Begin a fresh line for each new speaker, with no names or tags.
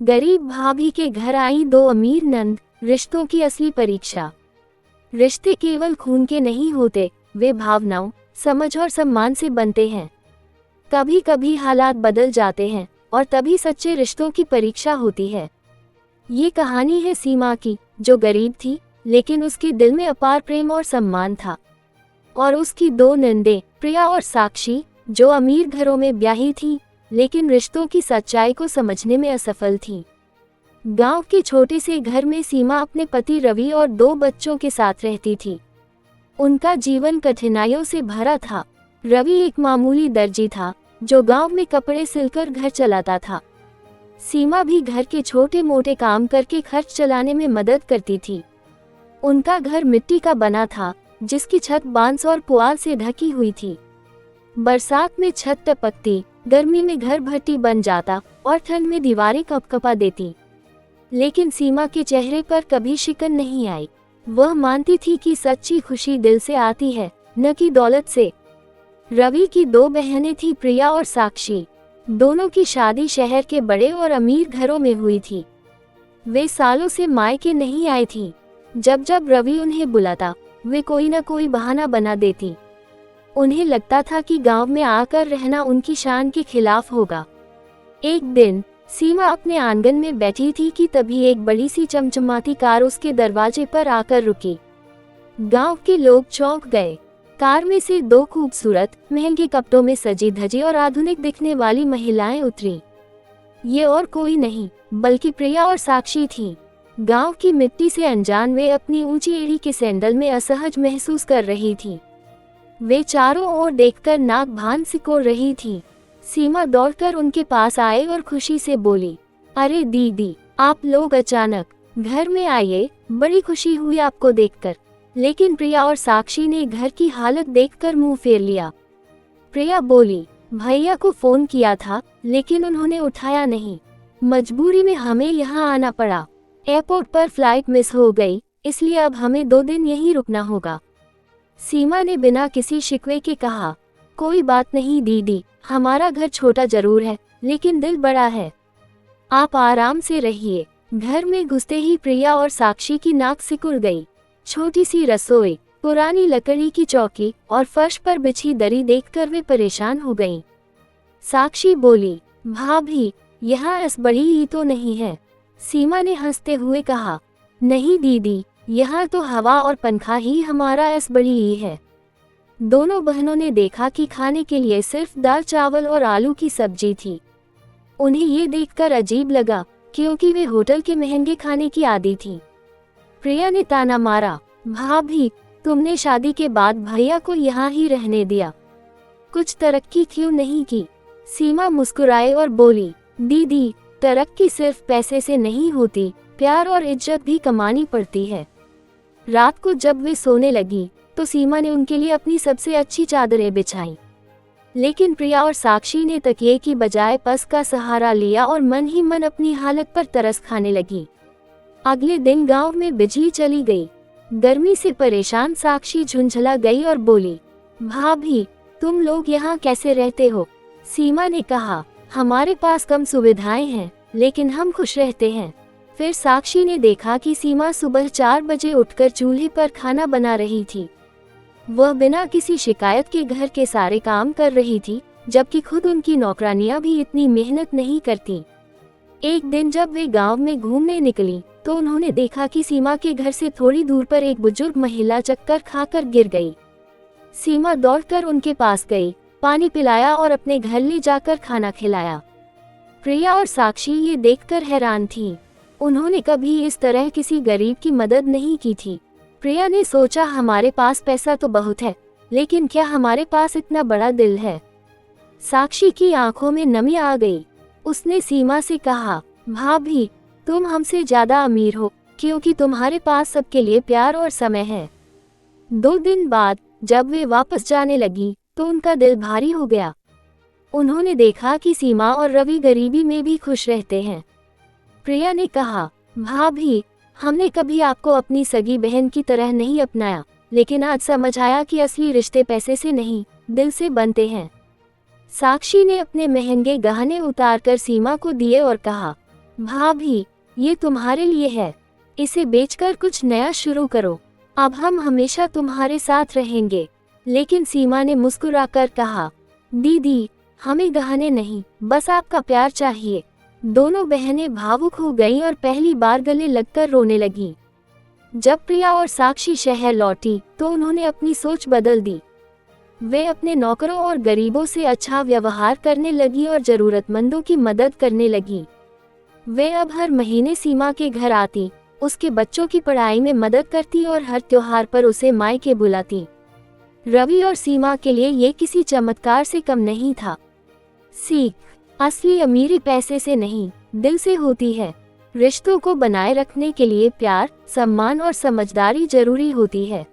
गरीब भाभी के घर आई दो अमीर नंद, रिश्तों की असली परीक्षा। रिश्ते केवल खून के नहीं होते, वे भावनाओं, समझ और सम्मान से बनते हैं। कभी कभी हालात बदल जाते हैं और तभी सच्चे रिश्तों की परीक्षा होती है। ये कहानी है सीमा की, जो गरीब थी लेकिन उसके दिल में अपार प्रेम और सम्मान था। और उसकी दो नंदें, प्रिया और साक्षी, जो अमीर घरों में ब्याही थी लेकिन रिश्तों की सच्चाई को समझने में असफल थीं। गांव के छोटे से घर में सीमा अपने पति रवि और दो बच्चों के साथ रहती थी। उनका जीवन कठिनाइयों से भरा था। रवि एक मामूली दर्जी था जो गांव में कपड़े सिलकर घर चलाता था। सीमा भी घर के छोटे मोटे काम करके खर्च चलाने में मदद करती थी। उनका घर मिट्टी का बना था, जिसकी छत बांस और पुआल से ढकी हुई थी। बरसात में छत टपकती, गर्मी में घर भट्टी बन जाता और ठंड में दीवारें कपकपा देती। लेकिन सीमा के चेहरे पर कभी शिकन नहीं आई। वह मानती थी कि सच्ची खुशी दिल से आती है, न कि दौलत से। रवि की दो बहनें थी, प्रिया और साक्षी। दोनों की शादी शहर के बड़े और अमीर घरों में हुई थी। वे सालों से मायके नहीं आई थी। जब जब रवि उन्हें बुलाता, वे कोई न कोई बहाना बना देती। उन्हें लगता था कि गांव में आकर रहना उनकी शान के खिलाफ होगा। एक दिन सीमा अपने आंगन में बैठी थी कि तभी एक बड़ी सी चमचमाती कार उसके दरवाजे पर आकर रुकी। गांव के लोग चौंक गए। कार में से दो खूबसूरत, महंगे कपड़ों में सजी धजी और आधुनिक दिखने वाली महिलाएं उतरी। ये और कोई नहीं बल्कि प्रिया और साक्षी थीं। गांव की मिट्टी से अनजान वे अपनी ऊंची एड़ी के सैंडल में असहज महसूस कर रही थीं। वे चारों ओर देखकर नाक भान सिकोड़ रही थी। सीमा दौड़कर उनके पास आए और खुशी से बोली, अरे दीदी, आप लोग अचानक घर में आए, बड़ी खुशी हुई आपको देखकर। लेकिन प्रिया और साक्षी ने घर की हालत देखकर मुंह फेर लिया। प्रिया बोली, भैया को फोन किया था लेकिन उन्होंने उठाया नहीं। मजबूरी में हमें यहाँ आना पड़ा। एयरपोर्ट पर फ्लाइट मिस हो गई, इसलिए अब हमें 2 दिन यहीं रुकना होगा। सीमा ने बिना किसी शिकवे के कहा, कोई बात नहीं दीदी, हमारा घर छोटा जरूर है लेकिन दिल बड़ा है। आप आराम से रहिए। घर में घुसते ही प्रिया और साक्षी की नाक सिकुड़ गई। छोटी सी रसोई, पुरानी लकड़ी की चौकी और फर्श पर बिछी दरी देखकर वे परेशान हो गईं। साक्षी बोली, भाभी, यहाँ ऐस बड़ी ही तो नहीं है। सीमा ने हंसते हुए कहा, नहीं दीदी, यहाँ तो हवा और पंखा ही हमारा ऐस बड़ी ही है। दोनों बहनों ने देखा कि खाने के लिए सिर्फ दाल चावल और आलू की सब्जी थी। उन्हें ये देखकर अजीब लगा क्योंकि वे होटल के महंगे खाने की आदी थीं। प्रिया ने ताना मारा, भाभी, तुमने शादी के बाद भैया को यहाँ ही रहने दिया, कुछ तरक्की क्यों नहीं की? सीमा मुस्कुराए और बोली, दीदी, तरक्की सिर्फ पैसे से नहीं होती, प्यार और इज्जत भी कमानी पड़ती है। रात को जब वे सोने लगी तो सीमा ने उनके लिए अपनी सबसे अच्छी चादरें बिछाईं। लेकिन प्रिया और साक्षी ने तकिए की बजाय पस का सहारा लिया और मन ही मन अपनी हालत पर तरस खाने लगी। अगले दिन गांव में बिजली चली गई। गर्मी से परेशान साक्षी झुंझला गई और बोली, भाभी, तुम लोग यहाँ कैसे रहते हो? सीमा ने कहा, हमारे पास कम सुविधाएं हैं लेकिन हम खुश रहते हैं। फिर साक्षी ने देखा कि सीमा सुबह 4 बजे उठकर चूल्हे पर खाना बना रही थी। वह बिना किसी शिकायत के घर के सारे काम कर रही थी, जबकि खुद उनकी नौकरानियां भी इतनी मेहनत नहीं करती। एक दिन जब वे गांव में घूमने निकली तो उन्होंने देखा कि सीमा के घर से थोड़ी दूर पर एक बुजुर्ग महिला चक्कर खाकर गिर गई। सीमा दौड़कर उनके पास गई, पानी पिलाया और अपने घर ले जाकर खाना खिलाया। प्रिया और साक्षी ये देखकर हैरान थीं। उन्होंने कभी इस तरह किसी गरीब की मदद नहीं की थी। प्रिया ने सोचा, हमारे पास पैसा तो बहुत है लेकिन क्या हमारे पास इतना बड़ा दिल है? साक्षी की आंखों में नमी आ गई। उसने सीमा से कहा, भाभी, तुम हमसे ज्यादा अमीर हो क्योंकि तुम्हारे पास सबके लिए प्यार और समय है। 2 दिन बाद जब वे वापस जाने लगी तो उनका दिल भारी हो गया। उन्होंने देखा कि सीमा और रवि गरीबी में भी खुश रहते हैं। प्रिया ने कहा, भाभी, हमने कभी आपको अपनी सगी बहन की तरह नहीं अपनाया, लेकिन आज समझ आया कि असली रिश्ते पैसे से नहीं, दिल से बनते हैं। साक्षी ने अपने महंगे गहने उतारकर सीमा को दिए और कहा, भाभी, ये तुम्हारे लिए है, इसे बेचकर कुछ नया शुरू करो, अब हम हमेशा तुम्हारे साथ रहेंगे। लेकिन सीमा ने मुस्कुराकर कहा, दीदी, हमें गहने नहीं, बस आपका प्यार चाहिए। दोनों बहनें भावुक हो गईं और पहली बार गले लगकर रोने लगीं। जब प्रिया और साक्षी शहर लौटी तो उन्होंने अपनी सोच बदल दी। वे अपने नौकरों और गरीबों से अच्छा व्यवहार करने लगी और जरूरतमंदों की मदद करने लगी। वे अब हर महीने सीमा के घर आती, उसके बच्चों की पढ़ाई में मदद करती और हर त्योहार पर उसे मायके बुलाती। रवि और सीमा के लिए ये किसी चमत्कार से कम नहीं था। सीख, असली अमीरी पैसे से नहीं, दिल से होती है। रिश्तों को बनाए रखने के लिए प्यार, सम्मान और समझदारी जरूरी होती है।